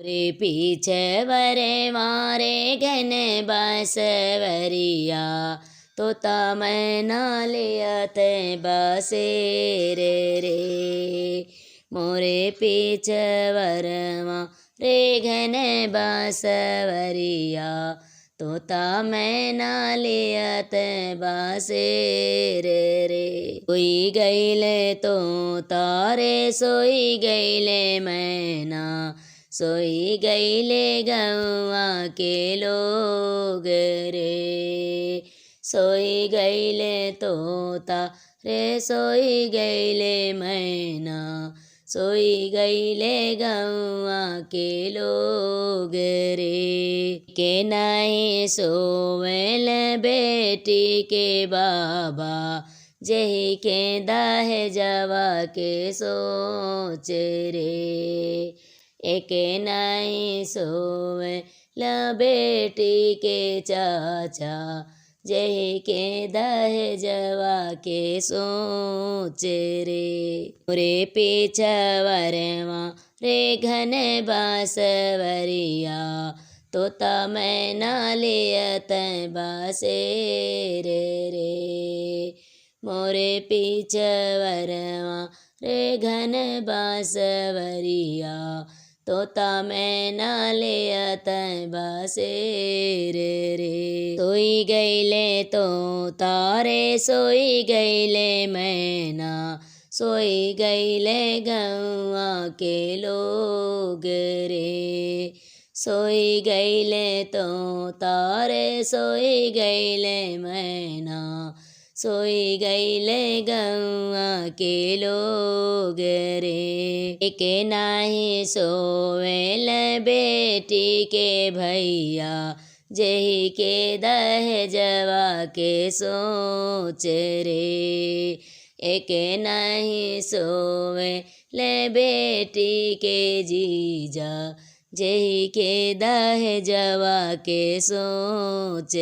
रे पीछे वरे मारे घन बांसवरिया, तोता मैना लियत बसेर रे। मोरे पीछे वर मारे घन बांसवरिया, तोता मैना लियत बसेर रे। सोई गईले तो तारे सोई गईले मैना, सोई गईले गौआ के लोग रे। सोई गईले तोता रे सोई गईले मैना, सोई गईले गौआ के लोग रे। के नहीं सोवेल बेटी के बाबा, जेहि के दहेजवा के सोच रे। एक नहीं सोवे ल बेटी के चाचा, जेहि के दहेजवा के सोच रे। मोरे पीछवर रे घन बांसवरिया, तोता मैना लियत बसेर रे। मोरे पीछवर रे घन बांसवरिया, तोता मैना लियत बसेर रे। सोई गईले तो तारे सोई गईले मैना, सोई गईले गौआ के लोग रे। सोई गईले तो तारे सोई गईले मैना, सोई गईले गौआ के लोग रे। एक नाही सोवेल बेटी के भैया, जेहि के दहेजवा के सोच रे। एक नहीं सोवेल बेटी के जीजा, जेहि के दहेजवा के सोच।